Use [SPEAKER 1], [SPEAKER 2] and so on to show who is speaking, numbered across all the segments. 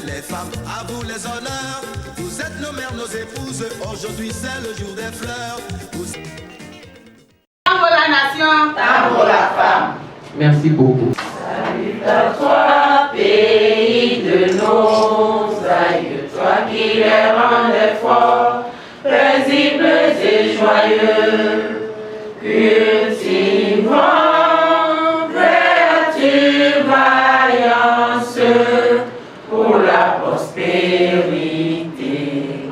[SPEAKER 1] les femmes, à vous les honneurs. Vous êtes nos mères, nos épouses, aujourd'hui c'est le jour des fleurs.
[SPEAKER 2] Tambour la nation,
[SPEAKER 3] tambour la femme.
[SPEAKER 4] Merci beaucoup.
[SPEAKER 3] Salut à toi, pays de nos aïeux, toi qui les rendais forts, paisibles et joyeux, cultivant vertu, vaillance pour la prospérité.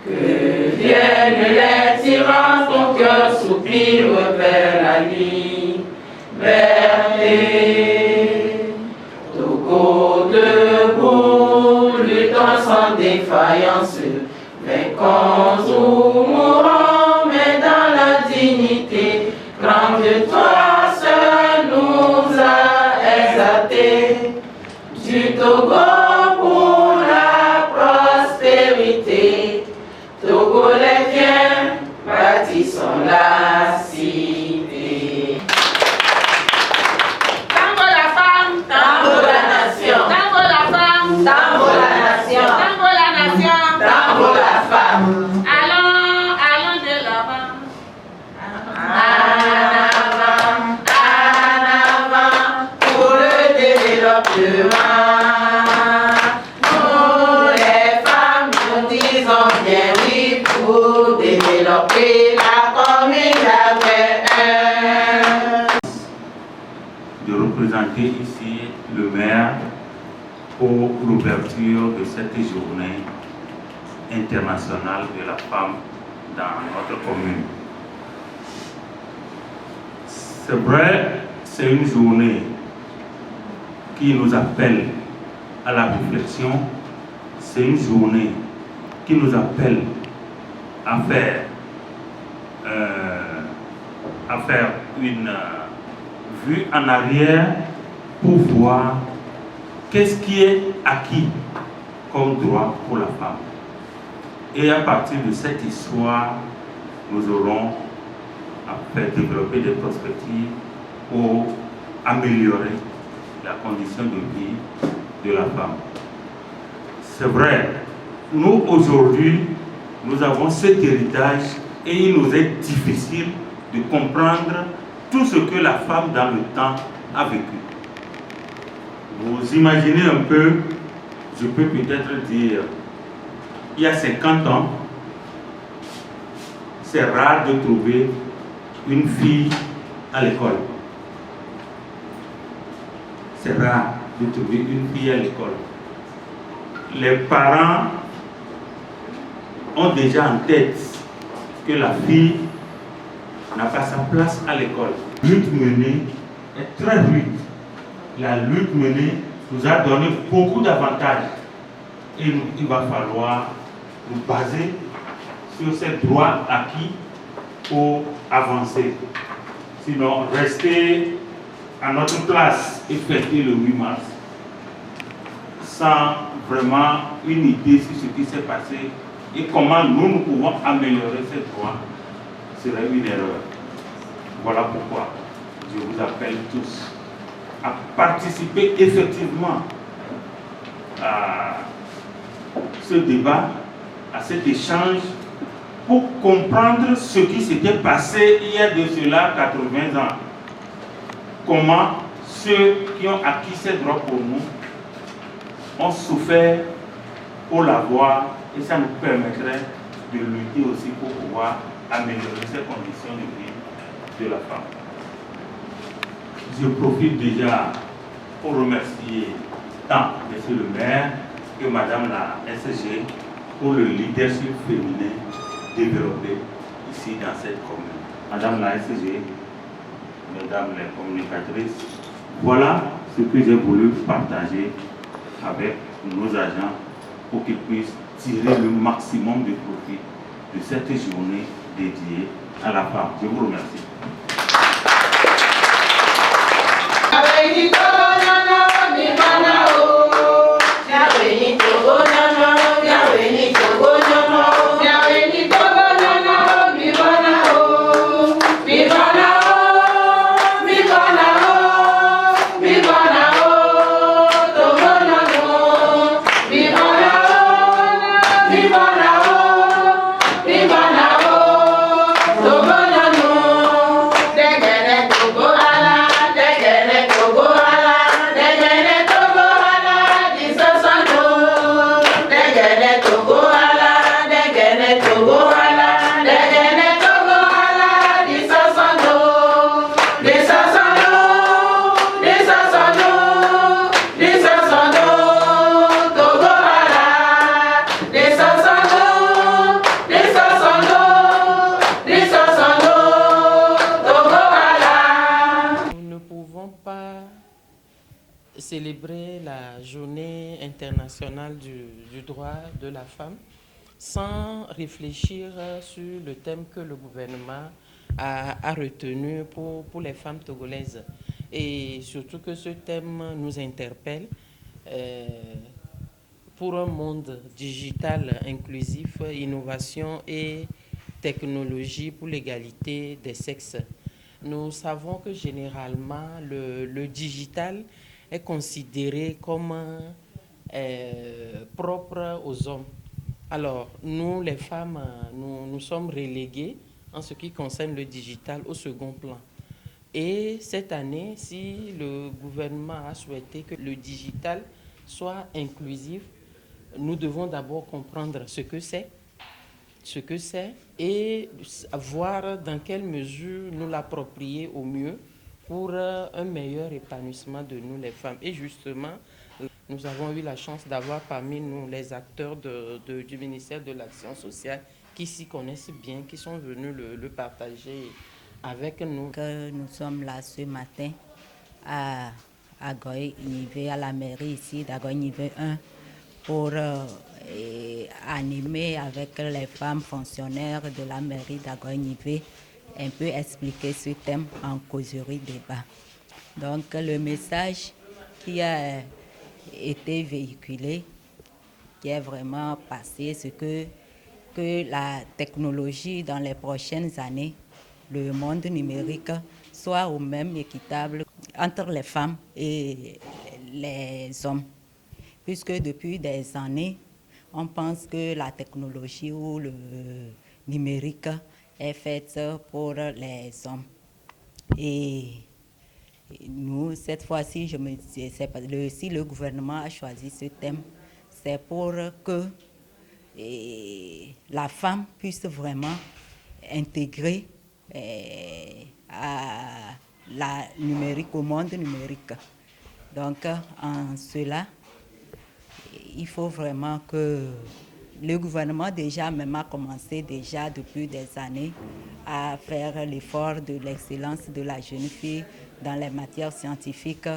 [SPEAKER 3] Que viennent les tyrans, ton cœur soupire vers la liberté. Togo debout, luttons sans défaillance, vainquons ou mourons, mais dans la dignité. Grand de toi seul nous a exaltés, du Togo pour la prospérité. Togolais viens, bâtissons la cité.
[SPEAKER 2] tambour la femme,
[SPEAKER 3] Tambour la nation,
[SPEAKER 2] tambour la femme,
[SPEAKER 3] tambour la nation,
[SPEAKER 2] tambour la nation.
[SPEAKER 3] tambour la femme.
[SPEAKER 2] Allons de l'avant.
[SPEAKER 3] En avant pour le développement. Nous les femmes, nous disons bien oui pour développer la commune avec
[SPEAKER 5] de représenter ici le maire pour l'ouverture de cette journée internationale de la femme dans notre commune. C'est vrai, c'est une journée qui nous appelle à la réflexion, c'est une journée qui nous appelle à faire une vue en arrière pour voir qu'est-ce qui est acquis comme droit pour la femme. Et à partir de cette histoire, nous aurons à faire développer des perspectives pour améliorer la condition de vie de la femme. C'est vrai, nous aujourd'hui, nous avons cet héritage et il nous est difficile de comprendre tout ce que la femme dans le temps a vécu. Vous imaginez un peu, je peux peut-être dire, il y a 50 ans, c'est rare de trouver une fille à l'école. C'est rare de trouver une fille à l'école. Les parents ont déjà en tête que la fille n'a pas sa place à l'école. La lutte menée est très rude. La lutte menée nous a donné beaucoup d'avantages. Et il va falloir nous baser sur ces droits acquis pour avancer. Sinon, rester à notre place et fêter le 8 mars sans vraiment une idée sur ce qui s'est passé et comment nous pouvons améliorer ces droits serait une erreur. Voilà pourquoi je vous appelle tous à participer effectivement à ce débat, à cet échange, pour comprendre ce qui s'était passé il y a de cela 80 ans. Comment ceux qui ont acquis ces droits pour nous ont souffert pour l'avoir, et ça nous permettrait de lutter aussi pour pouvoir améliorer ces conditions de vie de la femme. Je profite déjà pour remercier tant M. le maire que Madame la SG pour le leadership féminin développé ici dans cette commune. Madame la SG, Mesdames les communicatrices, voilà ce que j'ai voulu partager avec nos agents pour qu'ils puissent tirer le maximum de profit de cette journée dédiée à la femme. Je vous remercie.
[SPEAKER 3] Viva
[SPEAKER 4] célébrer la journée internationale du droit de la femme sans réfléchir sur le thème que le gouvernement a retenu pour les femmes togolaises. Et surtout que ce thème nous interpelle pour un monde digital inclusif, innovation et technologie pour l'égalité des sexes. Nous savons que généralement le digital est considéré comme propre aux hommes. Alors, nous, les femmes, nous sommes reléguées en ce qui concerne le digital au second plan. Et cette année, si le gouvernement a souhaité que le digital soit inclusif, nous devons d'abord comprendre ce que c'est et voir dans quelle mesure nous l'approprier au mieux pour un meilleur épanouissement de nous, les femmes. Et justement, nous avons eu la chance d'avoir parmi nous les acteurs du ministère de l'Action sociale qui s'y connaissent bien, qui sont venus le partager avec nous.
[SPEAKER 6] Nous sommes là ce matin à Goy-Nivé, à la mairie ici d'Agoy-Nivé 1, pour animer avec les femmes fonctionnaires de la mairie d'Agoy-Nivé, un peu expliquer ce thème en causerie débat. Donc le message qui a été véhiculé, qui est vraiment passé, c'est que la technologie dans les prochaines années, le monde numérique soit au même équitable entre les femmes et les hommes. Puisque depuis des années, on pense que la technologie ou le numérique est faite pour les hommes. Et nous, cette fois-ci, je me dis, si le gouvernement a choisi ce thème, c'est pour que la femme puisse vraiment intégrer à la numérique, au monde numérique. Donc, en cela, il faut vraiment que le gouvernement déjà même a commencé déjà depuis des années à faire l'effort de l'excellence de la jeune fille dans les matières scientifiques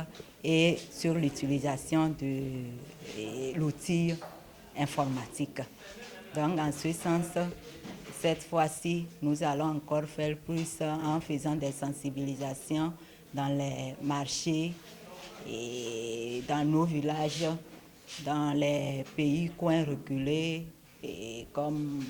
[SPEAKER 6] et sur l'utilisation de l'outil informatique. Donc, en ce sens, cette fois-ci, nous allons encore faire plus en faisant des sensibilisations dans les marchés et dans nos villages, dans les pays coins reculés et comme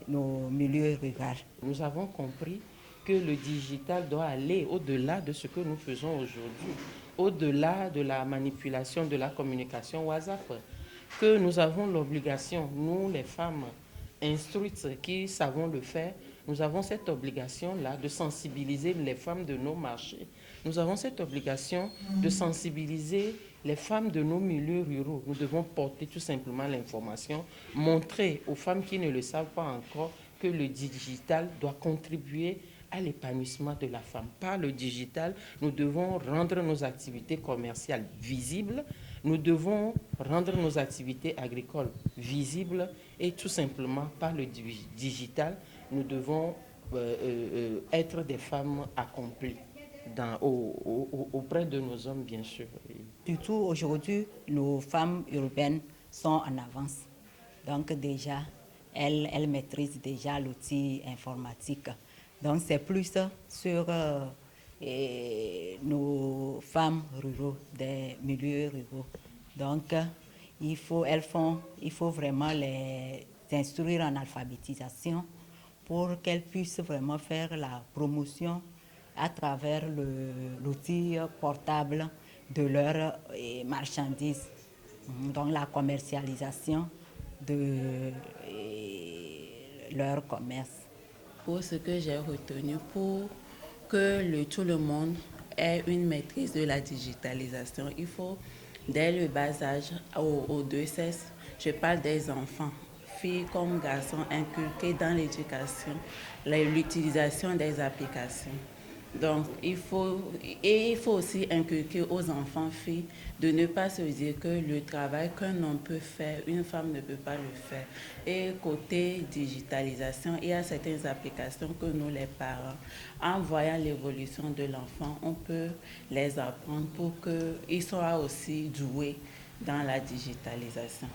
[SPEAKER 6] nos milieux ruraux.
[SPEAKER 4] Nous avons compris que le digital doit aller au-delà de ce que nous faisons aujourd'hui, au-delà de la manipulation de la communication WhatsApp, que nous avons l'obligation, nous les femmes instruites qui savons le faire, nous avons cette obligation-là de sensibiliser les femmes de nos marchés. Nous avons cette obligation de sensibiliser les femmes de nos milieux ruraux. Nous devons porter tout simplement l'information, montrer aux femmes qui ne le savent pas encore que le digital doit contribuer à l'épanouissement de la femme. Par le digital, nous devons rendre nos activités commerciales visibles, nous devons rendre nos activités agricoles visibles et tout simplement par le digital, nous devons être des femmes accomplies auprès de nos hommes, bien sûr.
[SPEAKER 6] Surtout aujourd'hui, nos femmes urbaines sont en avance. Donc déjà, elles maîtrisent déjà l'outil informatique. Donc c'est plus sur nos femmes ruraux, des milieux ruraux. Donc il faut vraiment les instruire en alphabétisation pour qu'elles puissent vraiment faire la promotion à travers l'outil portable de leurs marchandises, donc la commercialisation de leur commerce.
[SPEAKER 3] Pour ce que j'ai retenu, pour que tout le monde ait une maîtrise de la digitalisation, il faut, dès le bas âge, aux deux sexes, je parle des enfants, filles comme garçons, inculquer dans l'éducation l'utilisation des applications. Donc, il faut aussi inculquer aux enfants filles de ne pas se dire que le travail qu'un homme peut faire, une femme ne peut pas le faire. Et côté digitalisation, il y a certaines applications que nous, les parents, en voyant l'évolution de l'enfant, on peut les apprendre pour qu'ils soient aussi doués dans la digitalisation.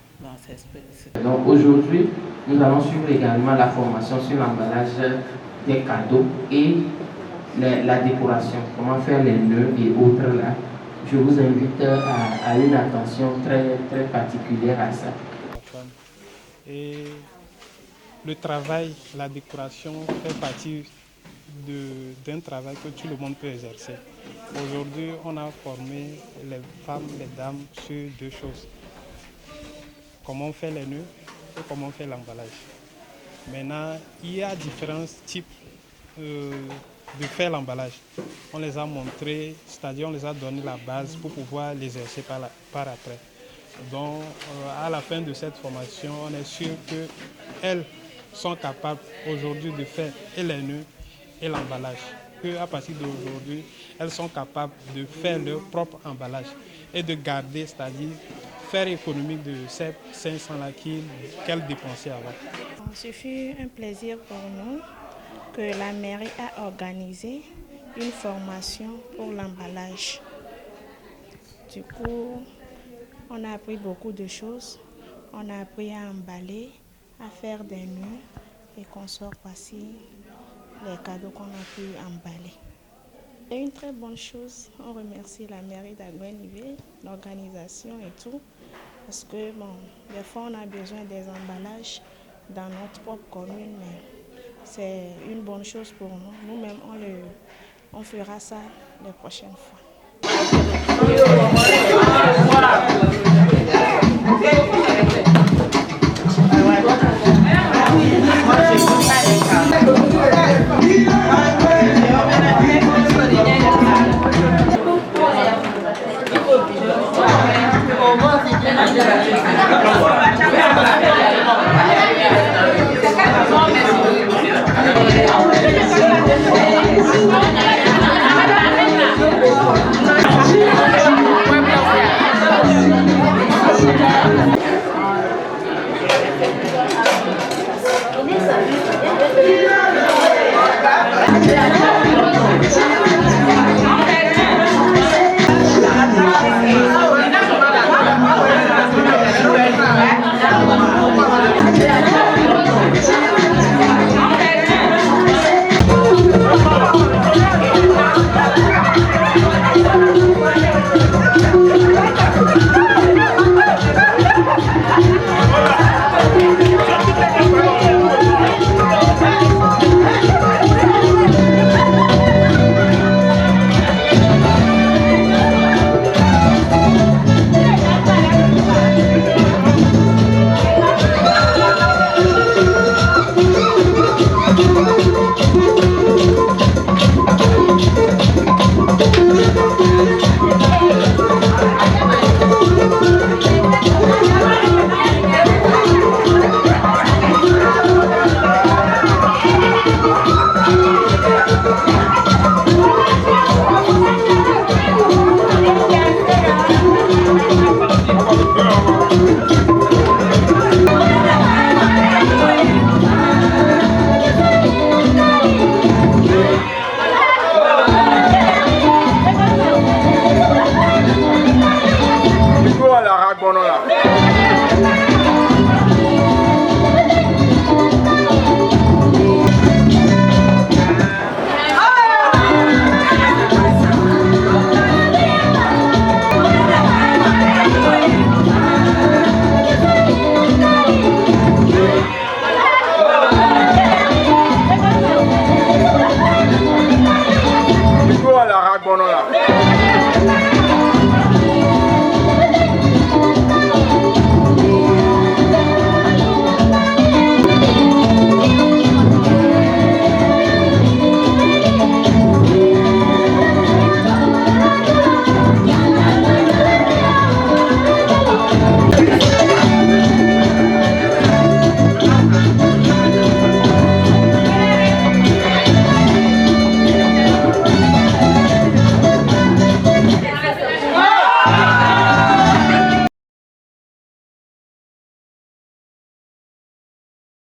[SPEAKER 4] Donc aujourd'hui, nous allons suivre également la formation sur l'emballage des cadeaux et la décoration, comment faire les nœuds et autres là. Je vous invite à une attention très, très particulière à ça.
[SPEAKER 7] Et le travail, la décoration fait partie d'un travail que tout le monde peut exercer. Aujourd'hui, on a formé les femmes, les dames sur deux choses. Comment on fait les nœuds et comment on fait l'emballage. Maintenant, il y a différents types de faire l'emballage. On les a montrés, c'est-à-dire on les a donné la base pour pouvoir l'exercer par après. Donc, à la fin de cette formation, on est sûr qu'elles sont capables aujourd'hui de faire et les nœuds et l'emballage. Qu'à partir d'aujourd'hui, elles sont capables de faire leur propre emballage et de garder, c'est-à-dire faire économie de ces 500 là qu'elles dépensaient avant.
[SPEAKER 8] Ce fut un plaisir pour nous que la mairie a organisé une formation pour l'emballage. Du coup, on a appris beaucoup de choses. On a appris à emballer, à faire des nœuds et qu'on sort voici les cadeaux qu'on a pu emballer. C'est une très bonne chose. On remercie la mairie d'Aguenivé, l'organisation et tout. Parce que, bon, des fois, on a besoin des emballages dans notre propre commune, mais c'est une bonne chose pour nous. Nous-mêmes, on fera ça les prochaines fois.